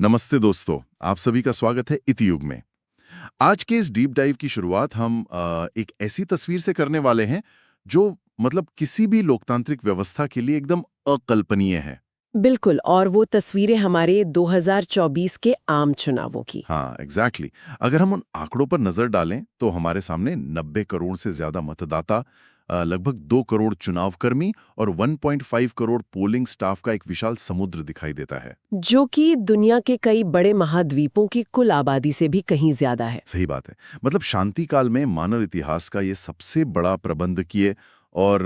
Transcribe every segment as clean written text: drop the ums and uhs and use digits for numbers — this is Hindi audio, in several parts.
नमस्ते दोस्तों, आप सभी का स्वागत है इति युग में। आज के इस डीप डाइव की शुरुआत हम एक ऐसी तस्वीर से करने वाले हैं जो मतलब किसी भी लोकतांत्रिक व्यवस्था के लिए एकदम अकल्पनीय है। बिल्कुल, और वो तस्वीरें हमारे 2024 के आम चुनावों की। हाँ, एग्जैक्टली। अगर हम उन आंकड़ों पर नजर डालें तो हमारे सामने 90 करोड़ से ज्यादा मतदाता, लगभग 2 करोड़ चुनावकर्मी और 1.5 करोड़ पोलिंग स्टाफ का एक विशाल समुद्र दिखाई देता है। जो कि दुनिया के कई बड़े महाद्वीपों की कुल आबादी से भी कहीं ज्यादा है। सही बात है। मतलब शांति काल में मानव इतिहास का ये सबसे बड़ा प्रबंधकीय और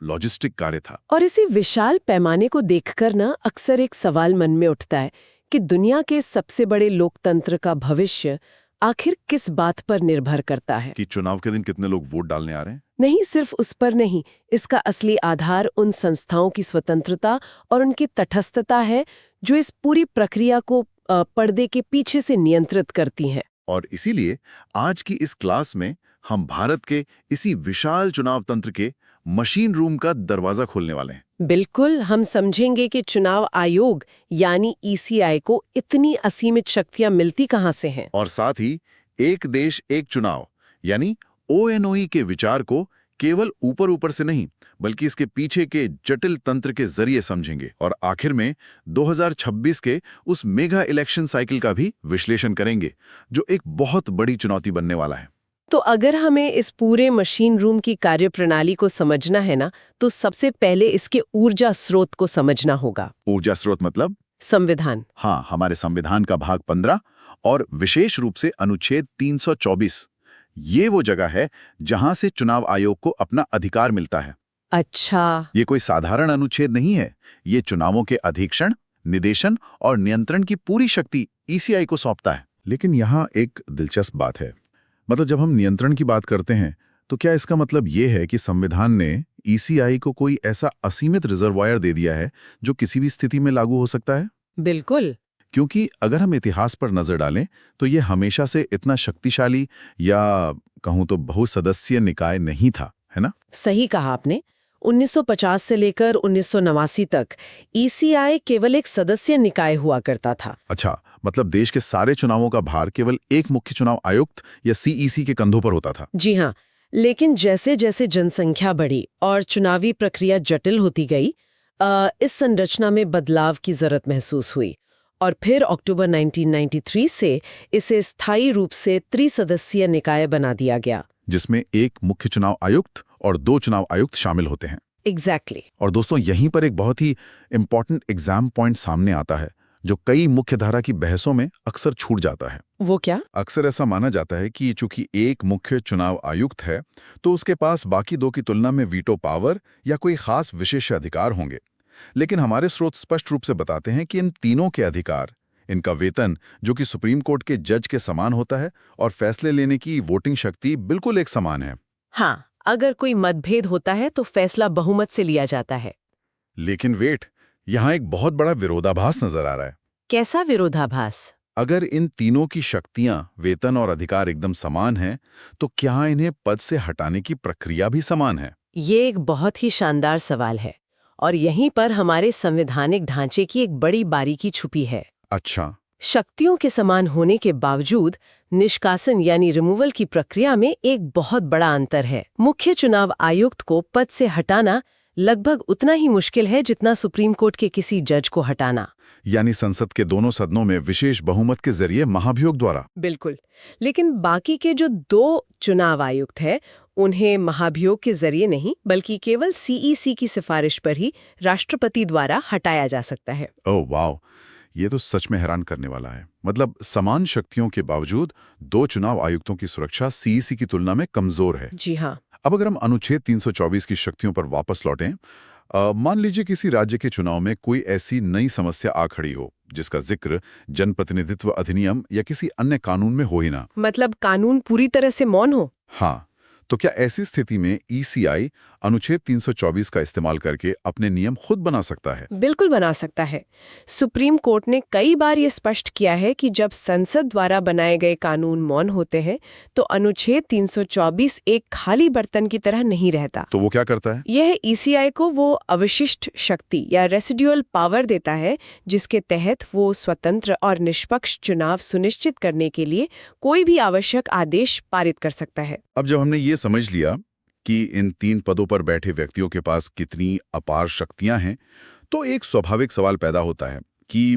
लॉजिस्टिक कार्य था। और इसी विशाल पैमाने को देखकर ना अक्सर एक सवाल मन में उठता है कि दुनिया के सबसे बड़े लोकतंत्र का भविष्य आखिर किस बात पर निर्भर करता है। कि चुनाव के दिन कितने लोग वोट डालने आ रहे हैं। नहीं, सिर्फ उस पर नहीं, इसका असली आधार उन संस्थाओं की स्वतंत्रता और उनकी तटस्थता है जो इस पूरी प्रक्रिया को पर्दे के पीछे से नियंत्रित करती हैं। और इसीलिए आज की इस क्लास में हम भारत के इसी विशाल चुनाव तंत्र के मशीन रूम का दरवाजा खोलने वाले हैं। बिल्कुल, हम समझेंगे कि चुनाव आयोग यानी ईसीआई को इतनी असीमित शक्तियां मिलती कहां से हैं। और साथ ही एक देश एक चुनाव यानी ओएनओई के विचार को केवल ऊपर ऊपर से नहीं बल्कि इसके पीछे के जटिल तंत्र के जरिए समझेंगे। और आखिर में 2026 के उस मेगा इलेक्शन साइकिल का भी विश्लेषण करेंगे जो एक बहुत बड़ी चुनौती बनने वाला है। तो अगर हमें इस पूरे मशीन रूम की कार्यप्रणाली को समझना है ना, तो सबसे पहले इसके ऊर्जा स्रोत को समझना होगा। ऊर्जा स्रोत मतलब? संविधान। हाँ, हमारे संविधान का भाग 15 और विशेष रूप से अनुच्छेद 324। ये वो जगह है जहां से चुनाव आयोग को अपना अधिकार मिलता है। अच्छा। ये कोई साधारण अनुच्छेद नहीं है। ये चुनावों के अधीक्षण, निदेशन और नियंत्रण की पूरी शक्ति ईसीआई को सौंपता है। लेकिन यहाँ एक दिलचस्प बात है। मतलब जब हम नियंत्रण की बात करते हैं तो क्या इसका मतलब ये है कि संविधान ने ईसीआई को कोई ऐसा असीमित रिजर्वायर दे दिया है जो किसी भी स्थिति में लागू हो सकता है? बिल्कुल। क्योंकि अगर हम इतिहास पर नजर डालें तो ये हमेशा से इतना शक्तिशाली या कहूं तो बहुसदस्यीय निकाय नहीं था, है ना? सही कहा आपने। 1950 से लेकर 1989 तक ईसीआई केवल एक सदस्य निकाय हुआ करता था। अच्छा, मतलब देश के सारे चुनावों का भार केवल एक मुख्य चुनाव आयुक्त या सीईसी के कंधों पर होता था। जी हाँ, लेकिन जैसे जैसे जनसंख्या बढ़ी और चुनावी प्रक्रिया जटिल होती गई, इस संरचना में बदलाव की जरूरत महसूस हुई। और फिर अक्टूबर 1993 से इसे स्थायी रूप से त्रिसदस्यीय निकाय बना दिया गया, जिसमें एक मुख्य चुनाव आयुक्त और 2 चुनाव आयुक्त शामिल होते हैं। एग्जैक्टली। और दोस्तों, यहीं पर एक बहुत ही इंपॉर्टेंट एग्जाम पॉइंट सामने आता है जो कई मुख्य धारा की बहसों में अक्सर छूट जाता है। वो क्या? अक्सर ऐसा माना जाता है कि चूंकि एक मुख्य चुनाव आयुक्त है तो उसके पास बाकी 2 की तुलना में वीटो पावर या कोई खास विशेषाधिकार होंगे। लेकिन हमारे स्रोत स्पष्ट रूप से बताते हैं कि इन तीनों के अधिकार, इनका वेतन जो कि सुप्रीम कोर्ट के जज के समान होता है और फैसले लेने की वोटिंग शक्ति बिल्कुल एक समान है। हाँ, अगर कोई मतभेद होता है तो फैसला बहुमत से लिया जाता है। लेकिन वेट, यहाँ एक बहुत बड़ा विरोधाभास नजर आ रहा है। कैसा विरोधाभास? अगर इन तीनों की शक्तियां, वेतन और अधिकार एकदम समान हैं, तो क्या इन्हें पद से हटाने की प्रक्रिया भी समान है? ये एक बहुत ही शानदार सवाल है और यहीं पर हमारे संवैधानिक ढांचे की एक बड़ी बारीकी छुपी है। अच्छा। शक्तियों के समान होने के बावजूद निष्कासन यानी रिमूवल की प्रक्रिया में एक बहुत बड़ा अंतर है। मुख्य चुनाव आयुक्त को पद से हटाना लगभग उतना ही मुश्किल है जितना सुप्रीम कोर्ट के किसी जज को हटाना। यानी संसद के दोनों सदनों में विशेष बहुमत के जरिए महाभियोग द्वारा। बिल्कुल। लेकिन बाकी के जो 2 चुनाव आयुक्त हैं, उन्हें महाभियोग के जरिए नहीं बल्कि केवल सीईसी की सिफारिश पर ही राष्ट्रपति द्वारा हटाया जा सकता है। ओह वाह, ये तो सच में हैरान करने वाला है। मतलब समान शक्तियों के बावजूद 2 चुनाव आयुक्तों की सुरक्षा सीईसी की तुलना में कमजोर है। जी हाँ। अब अगर हम अनुच्छेद 324 की शक्तियों पर वापस लौटें, मान लीजिए किसी राज्य के चुनाव में कोई ऐसी नई समस्या आ खड़ी हो जिसका जिक्र जनप्रतिनिधित्व अधिनियम या किसी अन्य कानून में हो ही ना। मतलब कानून पूरी तरह से मौन हो? हाँ, तो क्या ऐसी स्थिति में ईसीआई अनुच्छेद 324 का इस्तेमाल करके अपने नियम खुद बना सकता है? बिल्कुल बना सकता है। सुप्रीम कोर्ट ने कई बार ये स्पष्ट किया है कि जब संसद द्वारा बनाए गए कानून मौन होते हैं तो अनुच्छेद 324 एक खाली बर्तन की तरह नहीं रहता। तो वो क्या करता है? यह ईसीआई को वो अवशिष्ट शक्ति या रेसिडुअल पावर देता है जिसके तहत वो स्वतंत्र और निष्पक्ष चुनाव सुनिश्चित करने के लिए कोई भी आवश्यक आदेश पारित कर सकता है। अब जब हमने ये समझ लिया कि इन 3 पदों पर बैठे व्यक्तियों के पास कितनी अपार शक्तियां हैं, तो एक स्वाभाविक सवाल पैदा होता है कि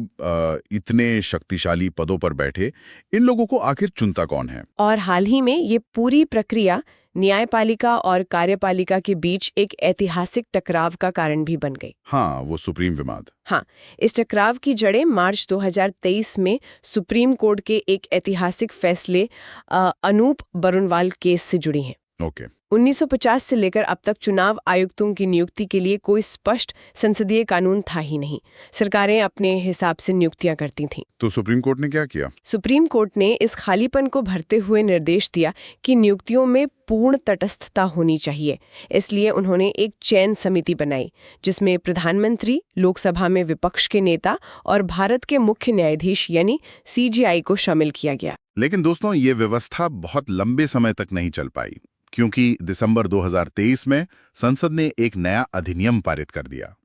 इतने शक्तिशाली पदों पर बैठे इन लोगों को आखिर चुनता कौन है? और हाल ही में ये पूरी प्रक्रिया न्यायपालिका और कार्यपालिका के बीच एक ऐतिहासिक टकराव का कारण भी बन गई। हाँ, वो सुप्रीम विवाद। हाँ, इस टकराव की जड़ें मार्च 2023 में सुप्रीम कोर्ट के एक ऐतिहासिक फैसले अनूप बरुनवाल केस से जुड़ी हैं। ओके। 1950 से लेकर अब तक चुनाव आयुक्तों की नियुक्ति के लिए कोई स्पष्ट संसदीय कानून था ही नहीं। सरकारें अपने हिसाब से नियुक्तियां करती थीं। तो सुप्रीम कोर्ट ने क्या किया? सुप्रीम कोर्ट ने इस खालीपन को भरते हुए निर्देश दिया कि नियुक्तियों में पूर्ण तटस्थता होनी चाहिए। इसलिए उन्होंने एक चयन समिति बनाई जिसमें प्रधानमंत्री, लोकसभा में विपक्ष के नेता और भारत के मुख्य न्यायाधीश यानी सीजेआई को शामिल किया गया। लेकिन दोस्तों, ये व्यवस्था बहुत लंबे समय तक नहीं चल पाई, क्योंकि दिसंबर 2023 में संसद ने एक नया अधिनियम पारित कर दिया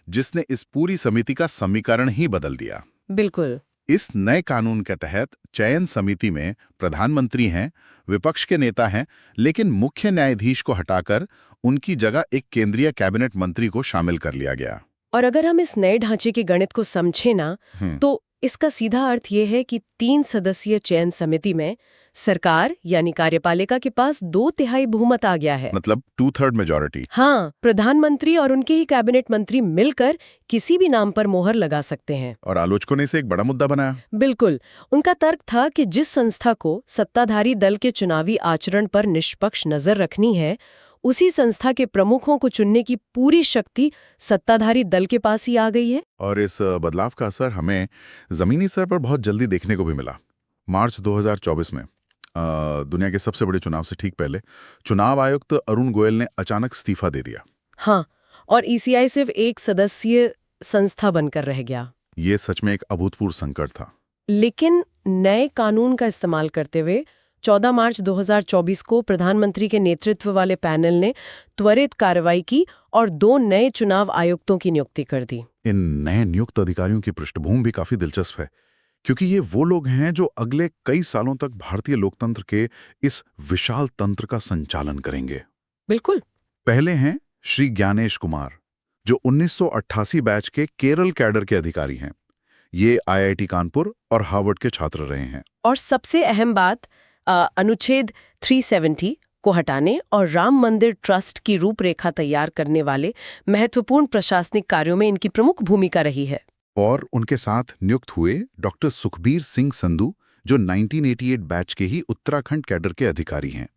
जिसने इस पूरी समिति का समीकरण ही बदल दिया। बिल्कुल। इस नए कानून के तहत चयन समिति में प्रधानमंत्री हैं, विपक्ष के नेता हैं, लेकिन मुख्य न्यायाधीश को हटाकर उनकी जगह एक केंद्रीय कैबिनेट मंत्री को शामिल कर लिया गया। और अगर हम इस नए ढांचे के गणित को समझें ना, तो इसका सीधा अर्थ ये है कि 3 सदस्यीय चयन समिति में सरकार यानी कार्यपालिका के पास 2/3 बहुमत आ गया है। मतलब 2/3 मेजॉरिटी। हाँ, प्रधानमंत्री और उनके ही कैबिनेट मंत्री मिलकर किसी भी नाम पर मोहर लगा सकते हैं। और आलोचकों ने इसे एक बड़ा मुद्दा बनाया। बिल्कुल। उनका तर्क था कि जिस संस्था को सत्ताधारी दल के चुनावी आचरण पर निष्पक्ष नजर रखनी है, उसी संस्था के प्रमुखों को चुनने की पूरी शक्ति सत्ताधारी दल के पास ही आ गई है। और इस बदलाव का असर हमें जमीनी स्तर पर बहुत जल्दी देखने को भी मिला। मार्च 2024 में दुनिया के सबसे बड़े चुनाव से ठीक पहले चुनाव आयुक्त अरुण गोयल ने अचानक इस्तीफा दे दिया। हाँ, और ईसीआई सिर्फ एक सदस्यीय संस्था बनकर रह गया। ये सच में एक अभूतपूर्व संकट था। लेकिन नए कानून का इस्तेमाल करते हुए 14 मार्च 2024 को प्रधानमंत्री के नेतृत्व वाले पैनल ने त्वरित कार्रवाई की और 2 नए चुनाव आयुक्तों की नियुक्ति कर दी। इन नए नियुक्त अधिकारियों की पृष्ठभूमि भी काफी दिलचस्प है, क्योंकि ये वो लोग हैं जो अगले कई सालों तक भारतीय लोकतंत्र के इस विशाल तंत्र का संचालन करेंगे। बिल्कुल। पहले हैं श्री ज्ञानेश कुमार, जो 1988 बैच के केरल कैडर के अधिकारी हैं। ये आईआईटी कानपुर और हार्वर्ड के छात्र रहे हैं। और सबसे अहम बात, अनुच्छेद 370 को हटाने और राम मंदिर ट्रस्ट की रूपरेखा तैयार करने वाले महत्वपूर्ण प्रशासनिक कार्यों में इनकी प्रमुख भूमिका रही है। और उनके साथ नियुक्त हुए डॉक्टर सुखबीर सिंह संधू, जो 1988 बैच के ही उत्तराखंड कैडर के अधिकारी हैं।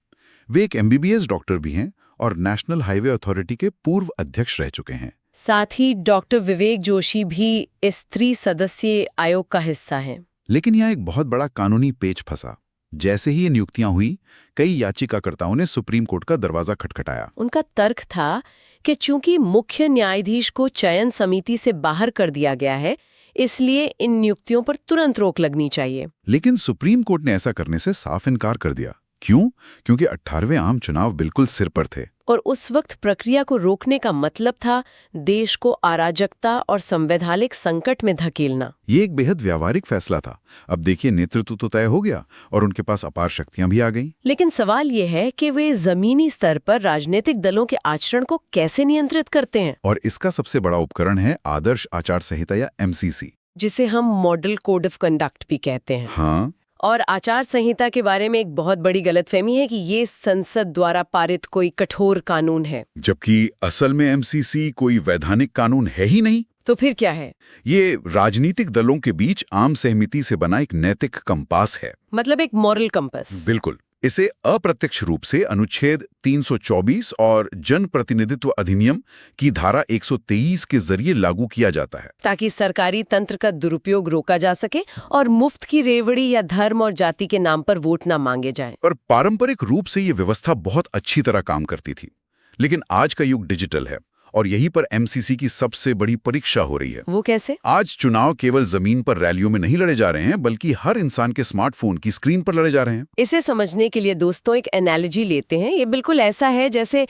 वे एक एमबीबीएस डॉक्टर भी हैं और नेशनल हाईवे अथॉरिटी के पूर्व अध्यक्ष रह चुके हैं। साथ ही डॉक्टर विवेक जोशी भी इस 3 सदस्यीय आयोग का हिस्सा हैं। लेकिन यहाँ एक बहुत बड़ा कानूनी पेच फंसा। जैसे ही ये नियुक्तियां हुई, कई याचिकाकर्ताओं ने सुप्रीम कोर्ट का दरवाजा खटखटाया। उनका तर्क था कि चूंकि मुख्य न्यायाधीश को चयन समिति से बाहर कर दिया गया है, इसलिए इन नियुक्तियों पर तुरंत रोक लगनी चाहिए। लेकिन सुप्रीम कोर्ट ने ऐसा करने से साफ इनकार कर दिया। क्यों? क्योंकि 18वें आम चुनाव बिल्कुल सिर पर थे। और उस वक्त प्रक्रिया को रोकने का मतलब था देश को अराजकता और संवैधानिक संकट में धकेलना। ये एक बेहद व्यावहारिक फैसला था। अब देखिए, नेतृत्व तो तय हो गया और उनके पास अपार शक्तियां भी आ गईं। लेकिन सवाल ये है कि वे जमीनी स्तर पर राजनीतिक दलों के आचरण को कैसे नियंत्रित करते हैं। और इसका सबसे बड़ा उपकरण है आदर्श आचार संहिता या एमसीसी, जिसे हम मॉडल कोड ऑफ कंडक्ट भी कहते हैं। हाँ। और आचार संहिता के बारे में एक बहुत बड़ी गलतफहमी है कि ये संसद द्वारा पारित कोई कठोर कानून है, जबकि असल में एमसीसी कोई वैधानिक कानून है ही नहीं। तो फिर क्या है? ये राजनीतिक दलों के बीच आम सहमति से बना एक नैतिक कंपास है। मतलब एक मॉरल कंपास। बिल्कुल। इसे अप्रत्यक्ष रूप से अनुच्छेद 324 और जन प्रतिनिधित्व अधिनियम की धारा 123 के जरिए लागू किया जाता है, ताकि सरकारी तंत्र का दुरुपयोग रोका जा सके और मुफ्त की रेवड़ी या धर्म और जाति के नाम पर वोट ना मांगे जाएं। और पारंपरिक रूप से ये व्यवस्था बहुत अच्छी तरह काम करती थी। लेकिन आज का युग डिजिटल है और यहीं पर एमसीसी की सबसे बड़ी परीक्षा हो रही है। वो कैसे? आज चुनाव केवल जमीन पर रैलियों में नहीं लड़े जा रहे हैं, बल्कि हर इंसान के स्मार्टफोन की स्क्रीन पर लड़े जा रहे हैं। इसे समझने के लिए दोस्तों एक एनालॉजी लेते हैं। ये बिल्कुल ऐसा है जैसे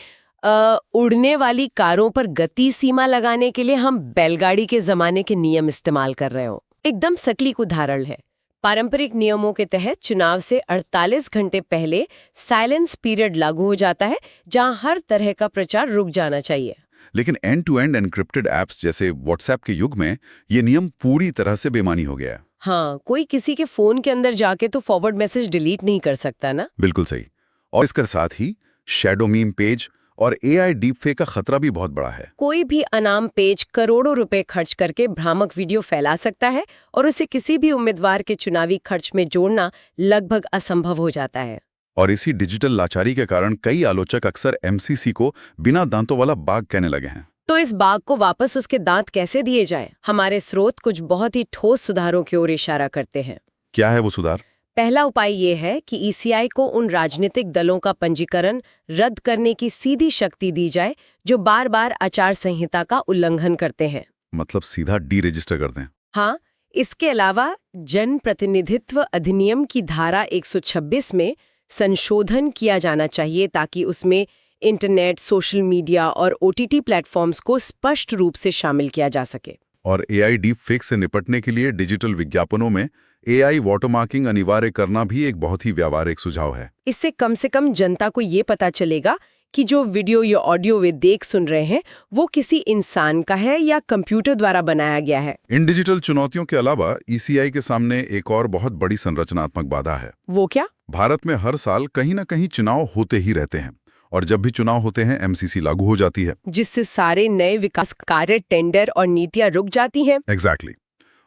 उड़ने वाली कारों पर गति सीमा लगाने के लिए हम बैलगाड़ी के जमाने के नियम इस्तेमाल कर रहे हो। एकदम सटीक उदाहरण है। पारंपरिक नियमों के तहत चुनाव से 48 घंटे पहले साइलेंस पीरियड लागू हो जाता है, जहां हर तरह का प्रचार रुक जाना चाहिए। लेकिन end to end encrypted apps जैसे व्हाट्सएप के युग में ये नियम पूरी तरह से बेमानी हो गया है। हाँ, कोई किसी के फोन के अंदर जाके तो फॉरवर्ड मैसेज डिलीट नहीं कर सकता ना। बिल्कुल सही। और इसके साथ ही शैडो मीम पेज और एआई डीपफेक का खतरा भी बहुत बड़ा है। कोई भी अनाम पेज करोड़ों रुपए खर्च करके भ्रामक वीडियो फैला सकता है और उसे किसी भी उम्मीदवार के चुनावी खर्च में जोड़ना लगभग असंभव हो जाता है। और इसी डिजिटल लाचारी के कारण कई आलोचक अक्सर एमसीसी को बिना दांतों वाला बाघ कहने लगे हैं। तो इस बाघ को वापस उसके दांत कैसे दिए जाए? हमारे स्रोत कुछ बहुत ही ठोस सुधारों की ओर इशारा करते हैं। क्या है वो सुधार? पहला उपाय ये है कि ईसीआई को उन राजनीतिक दलों का पंजीकरण रद्द करने की सीधी शक्ति दी जाए जो बार बार आचार संहिता का उल्लंघन करते हैं। मतलब सीधा डी रजिस्टर कर दें। हाँ, इसके अलावा जन प्रतिनिधित्व अधिनियम की धारा 126 में संशोधन किया जाना चाहिए ताकि उसमें इंटरनेट, सोशल मीडिया और ओटीटी प्लेटफॉर्म्स को स्पष्ट रूप से शामिल किया जा सके। और एआई डीप फेक से निपटने के लिए डिजिटल विज्ञापनों में एआई वाटरमार्किंग अनिवार्य करना भी एक बहुत ही व्यावहारिक सुझाव है। इससे कम से कम जनता को ये पता चलेगा कि जो वीडियो या ऑडियो वे देख सुन रहे हैं वो किसी इंसान का है या कंप्यूटर द्वारा बनाया गया है। इन डिजिटल चुनौतियों के अलावा ईसीआई के सामने एक और बहुत बड़ी संरचनात्मक बाधा है। वो क्या? भारत में हर साल कहीं ना कहीं चुनाव होते ही रहते हैं और जब भी चुनाव होते हैं एमसीसी लागू हो जाती है, जिससे सारे नए विकास कार्य, टेंडर और नीतियां रुक जाती हैं। एग्जैक्टली।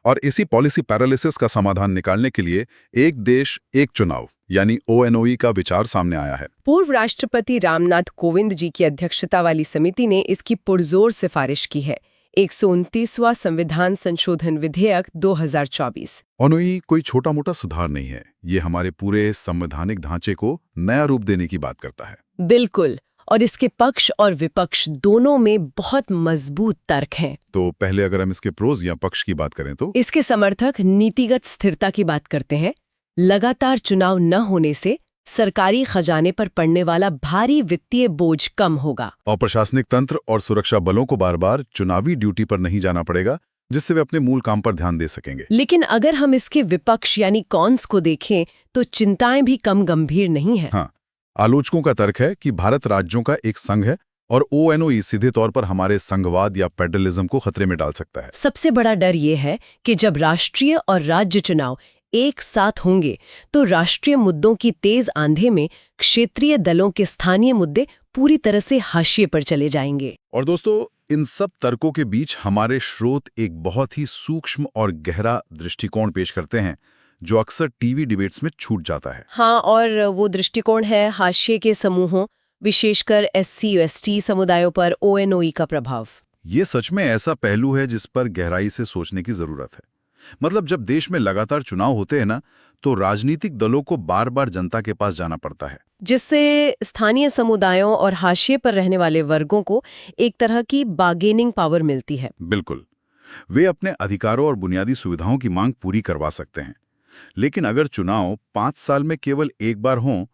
और इसी पॉलिसी पैरालिसिस का समाधान निकालने के लिए एक देश एक चुनाव यानी ONOE का विचार सामने आया है। पूर्व राष्ट्रपति रामनाथ कोविंद जी की अध्यक्षता वाली समिति ने इसकी पुरजोर सिफारिश की है। 129वां संविधान संशोधन विधेयक 2024। ONOE कोई छोटा मोटा सुधार नहीं है, ये हमारे पूरे संवैधानिक ढांचे को नया रूप देने की बात करता है। बिल्कुल, और इसके पक्ष और विपक्ष दोनों में बहुत मजबूत तर्क हैं। तो पहले अगर हम इसके प्रोज या पक्ष की बात करें तो इसके समर्थक नीतिगत स्थिरता की बात करते हैं। लगातार चुनाव न होने से सरकारी खजाने पर पड़ने वाला भारी वित्तीय बोझ कम होगा और प्रशासनिक तंत्र और सुरक्षा बलों को बार बार चुनावी ड्यूटी पर नहीं जाना पड़ेगा, जिससे वे अपने मूल काम पर ध्यान दे सकेंगे। लेकिन अगर हम इसके विपक्ष यानी कॉन्स को देखें तो चिंताएं भी कम गंभीर नहीं है। हाँ, आलोचकों का तर्क है कि भारत राज्यों का एक संघ है और ONOE सीधे तौर पर हमारे संघवाद या फेडरलिज्म को खतरे में डाल सकता है। सबसे बड़ा डर ये है कि जब राष्ट्रीय और राज्य चुनाव एक साथ होंगे तो राष्ट्रीय मुद्दों की तेज आंधे में क्षेत्रीय दलों के स्थानीय मुद्दे पूरी तरह से हाशिए पर चले जाएंगे। और दोस्तों, इन सब तर्कों के बीच हमारे स्रोत एक बहुत ही सूक्ष्म और गहरा दृष्टिकोण पेश करते हैं जो अक्सर टीवी डिबेट्स में छूट जाता है। हाँ, और वो दृष्टिकोण है हाशिए के समूहों, विशेषकर SC/ST समुदायों पर ONOE का प्रभाव। ये सच में ऐसा पहलू है जिस पर गहराई से सोचने की जरूरत है। मतलब जब देश में लगातार चुनाव होते हैं ना, तो राजनीतिक दलों को बार बार जनता के पास जाना पड़ता है, जिससे स्थानीय समुदायों और हाशिए पर रहने वाले वर्गों को एक तरह की बार्गेनिंग पावर मिलती है। बिल्कुल, वे अपने अधिकारों और बुनियादी सुविधाओं की मांग पूरी करवा सकते हैं। लेकिन अगर चुनाव 5 साल में केवल एक बार हों,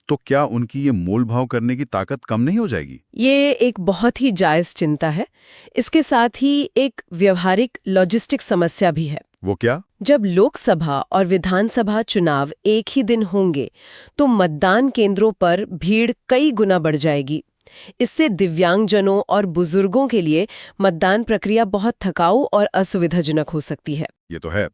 तो क्या उनकी ये मोल भाव करने की ताकत कम नहीं हो जाएगी? ये एक बहुत ही जायज चिंता है। इसके साथ ही एक व्यवहारिक लॉजिस्टिक समस्या भी है। वो क्या? जब लोकसभा और विधानसभा चुनाव एक ही दिन होंगे तो मतदान केंद्रों पर भीड़ कई गुना बढ़ जाएगी। इससे दिव्यांगजनों और बुजुर्गों के लिए मतदान प्रक्रिया बहुत थकाऊ और असुविधाजनक हो सकती है। ये तो है।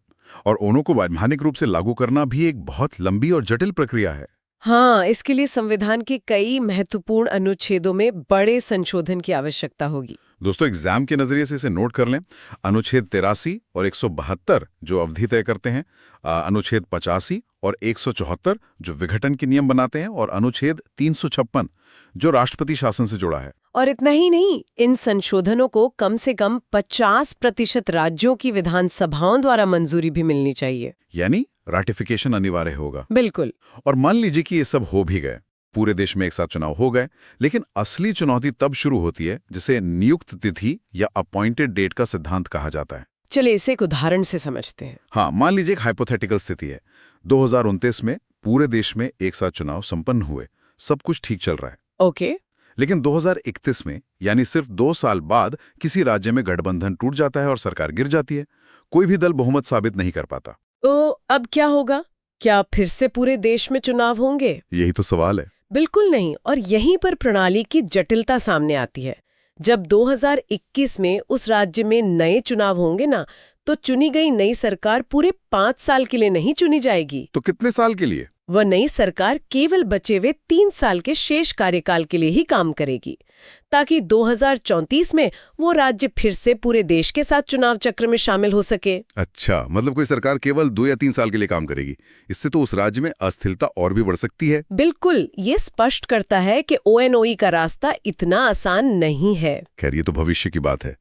और ONOE को वैधानिक रूप से लागू करना भी एक बहुत लंबी और जटिल प्रक्रिया है। हाँ, इसके लिए संविधान के कई महत्वपूर्ण अनुच्छेदों में बड़े संशोधन की आवश्यकता होगी। दोस्तों, एग्जाम के नजरिए से इसे नोट कर लें। अनुच्छेद 83 और 172 जो अवधि तय करते हैं, अनुच्छेद 85 और 174 जो विघटन के नियम बनाते हैं, और अनुच्छेद 356 जो राष्ट्रपति शासन से जुड़ा है। और इतना ही नहीं, इन संशोधनों को कम से कम 50% राज्यों की विधानसभाओं द्वारा मंजूरी भी मिलनी चाहिए। यानी राटिफिकेशन अनिवार्य होगा। बिल्कुल। और मान लीजिए कि ये सब हो भी गए, पूरे देश में एक साथ चुनाव हो गए, लेकिन असली चुनौती तब शुरू होती है जिसे नियुक्त तिथि या अपॉइंटेड डेट का सिद्धांत कहा जाता है। चलिए इसे एक उदाहरण से समझते हैं। हाँ, मान लीजिए एक हाइपोथेटिकल स्थिति है। 2029 में पूरे देश में एक साथ चुनाव संपन्न हुए, सब कुछ ठीक चल रहा है। ओके। लेकिन 2031 में, यानी सिर्फ 2 साल बाद, किसी राज्य में गठबंधन टूट जाता है और सरकार गिर जाती है। कोई भी दल बहुमत साबित नहीं कर पाता। तो अब क्या होगा? क्या फिर से पूरे देश में चुनाव होंगे? यही तो सवाल है। बिल्कुल नहीं, और यहीं पर प्रणाली की जटिलता सामने आती है। जब 2021 में उस राज्य में नए चुनाव होंगे ना, तो चुनी गई नई सरकार पूरे 5 साल के लिए नहीं चुनी जाएगी। तो कितने साल के लिए? वह नई सरकार केवल बचे हुए 3 साल के शेष कार्यकाल के लिए ही काम करेगी, ताकि 2034 में वो राज्य फिर से पूरे देश के साथ चुनाव चक्र में शामिल हो सके। अच्छा, मतलब कोई सरकार केवल 2 या 3 साल के लिए काम करेगी। इससे तो उस राज्य में अस्थिरता और भी बढ़ सकती है। बिल्कुल, ये स्पष्ट करता है कि ONOE का रास्ता इतना आसान नहीं है। खैर, ये तो भविष्य की बात है,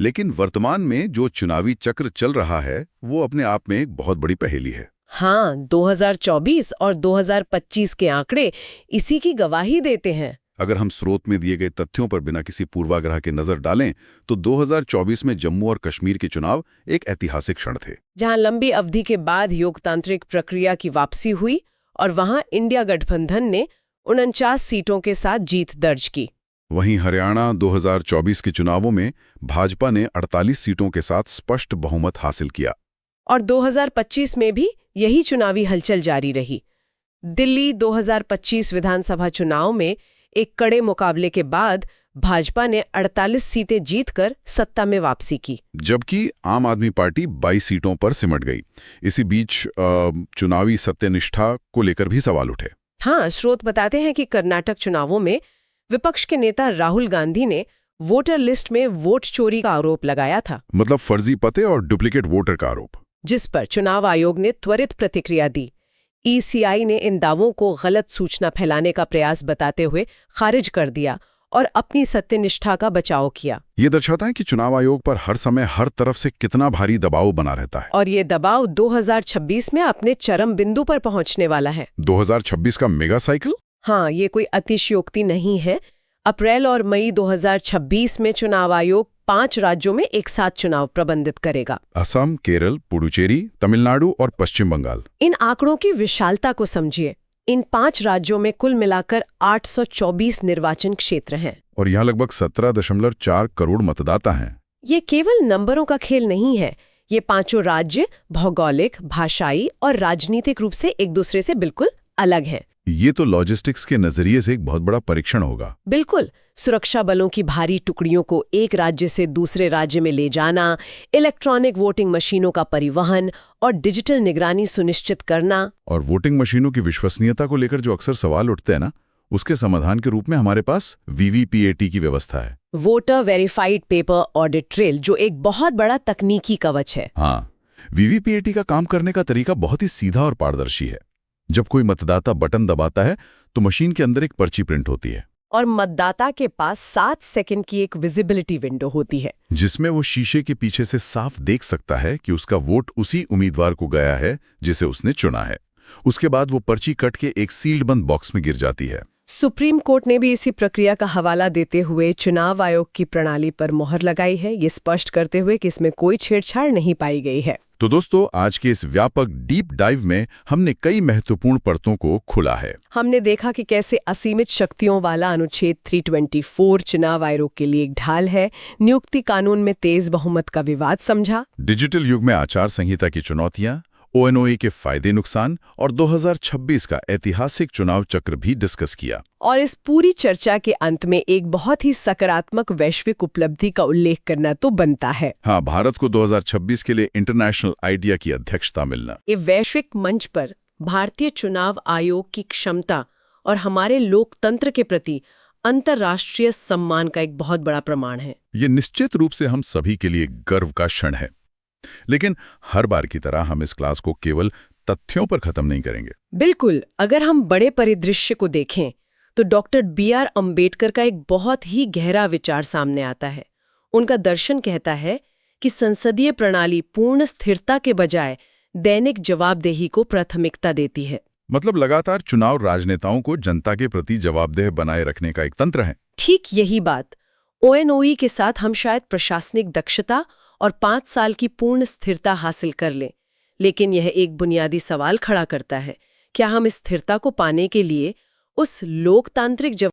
लेकिन वर्तमान में जो चुनावी चक्र चल रहा है वो अपने आप में एक बहुत बड़ी पहेली है। हाँ, 2024 और 2025 के आंकड़े इसी की गवाही देते हैं। अगर हम स्रोत में दिए गए तथ्यों पर बिना किसी पूर्वाग्रह के नजर डालें, तो 2024 में जम्मू और कश्मीर के चुनाव एक ऐतिहासिक क्षण थे, जहां लंबी अवधि के बाद योगतांत्रिक प्रक्रिया की वापसी हुई और वहां इंडिया गठबंधन ने 49 सीटों के साथ जीत दर्ज की। वहीं हरियाणा 2024 के चुनावों में भाजपा ने 48 सीटों के साथ स्पष्ट बहुमत हासिल किया। और 2025 में भी यही चुनावी हलचल जारी रही। दिल्ली 2025 विधानसभा चुनाव में एक कड़े मुकाबले के बाद भाजपा ने 48 सीटें जीतकर सत्ता में वापसी की, जबकि आम आदमी पार्टी 22 सीटों पर सिमट गई। इसी बीच चुनावी सत्यनिष्ठा को लेकर भी सवाल उठे। हाँ, स्रोत बताते हैं कि कर्नाटक चुनावों में विपक्ष के नेता राहुल गांधी ने वोटर लिस्ट में वोट चोरी का आरोप लगाया था। मतलब फर्जी पते और डुप्लीकेट वोटर का आरोप, जिस पर चुनाव आयोग ने त्वरित प्रतिक्रिया दी। ECI ने इन दावों को गलत सूचना फैलाने का प्रयास बताते हुए खारिज कर दिया और अपनी सत्यनिष्ठा का बचाव किया। ये दर्शाता है कि चुनाव आयोग पर हर समय हर तरफ से कितना भारी दबाव बना रहता है। और ये दबाव 2026 में अपने चरम बिंदु पर पहुंचने वाला है। 2026 का मेगा साइकिल? हाँ, ये कोई अतिशयोक्ति नहीं है। अप्रैल और मई 2026 में चुनाव आयोग 5 राज्यों में एक साथ चुनाव प्रबंधित करेगा। असम, केरल, पुडुचेरी, तमिलनाडु और पश्चिम बंगाल। इन आंकड़ों की विशालता को समझिए। इन 5 राज्यों में कुल मिलाकर 824 निर्वाचन क्षेत्र हैं। और यहाँ लगभग 17.4 करोड़ मतदाता हैं। ये केवल नंबरों का खेल नहीं है। ये 5 राज्य भौगोलिक, भाषाई और राजनीतिक रूप से एक दूसरे से बिल्कुल अलग हैं। ये तो लॉजिस्टिक्स के नजरिए से एक बहुत बड़ा परीक्षण होगा। बिल्कुल, सुरक्षा बलों की भारी टुकड़ियों को एक राज्य से दूसरे राज्य में ले जाना, इलेक्ट्रॉनिक वोटिंग मशीनों का परिवहन और डिजिटल निगरानी सुनिश्चित करना। और वोटिंग मशीनों की विश्वसनीयता को लेकर जो अक्सर सवाल उठते हैं ना, उसके समाधान के रूप में हमारे पास VVPAT की व्यवस्था है, voter verified paper audit trail, जो एक बहुत बड़ा तकनीकी कवच है। हाँ, VVPAT का काम करने का तरीका बहुत ही सीधा और पारदर्शी है। जब कोई मतदाता बटन दबाता है तो मशीन के अंदर एक पर्ची प्रिंट होती है और मतदाता के पास 7 सेकंड की एक विजिबिलिटी विंडो होती है, जिसमें वो शीशे के पीछे से साफ देख सकता है कि उसका वोट उसी उम्मीदवार को गया है जिसे उसने चुना है। उसके बाद वो पर्ची कट के एक सील्ड बंद बॉक्स में गिर जाती है। सुप्रीम कोर्ट ने भी इसी प्रक्रिया का हवाला देते हुए चुनाव आयोग की प्रणाली पर मोहर लगाई है, ये स्पष्ट करते हुए कि इसमें कोई छेड़छाड़ नहीं पाई गई है। तो दोस्तों, आज के इस व्यापक डीप डाइव में हमने कई महत्वपूर्ण परतों को खुला है। हमने देखा कि कैसे असीमित शक्तियों वाला अनुच्छेद 324 चुनाव आयोग के लिए एक ढाल है, नियुक्ति कानून में तेज बहुमत का विवाद समझा, डिजिटल युग में आचार संहिता की चुनौतियां, ONOE के फायदे नुकसान और 2026 का ऐतिहासिक चुनाव चक्र भी डिस्कस किया। और इस पूरी चर्चा के अंत में एक बहुत ही सकारात्मक वैश्विक उपलब्धि का उल्लेख करना तो बनता है। हाँ, भारत को 2026 के लिए इंटरनेशनल आइडिया की अध्यक्षता मिलना। ये वैश्विक मंच पर भारतीय चुनाव आयोग की क्षमता और हमारे लोकतंत्र के प्रति अंतर्राष्ट्रीय सम्मान का एक बहुत बड़ा प्रमाण है। ये निश्चित रूप से हम सभी के लिए गर्व का क्षण है। लेकिन हर बार की तरह हम इस क्लास को केवल तथ्यों पर खत्म नहीं करेंगे। बिल्कुल, अगर हम बड़े परिदृश्य को देखें तो डॉक्टर बी.आर. अंबेडकर का एक बहुत ही गहरा विचार सामने आता है। उनका दर्शन कहता है कि संसदीय प्रणाली पूर्ण स्थिरता के बजाय दैनिक जवाबदेही को प्राथमिकता देती है। मतलब लगातार चुनाव राजनेताओं को जनता के प्रति जवाबदेह बनाए रखने का एक तंत्र है। ठीक यही बात ONOE के साथ हम शायद प्रशासनिक दक्षता और 5 साल की पूर्ण स्थिरता हासिल कर लें, लेकिन यह एक बुनियादी सवाल खड़ा करता है, क्या हम इस स्थिरता को पाने के लिए उस लोकतांत्रिक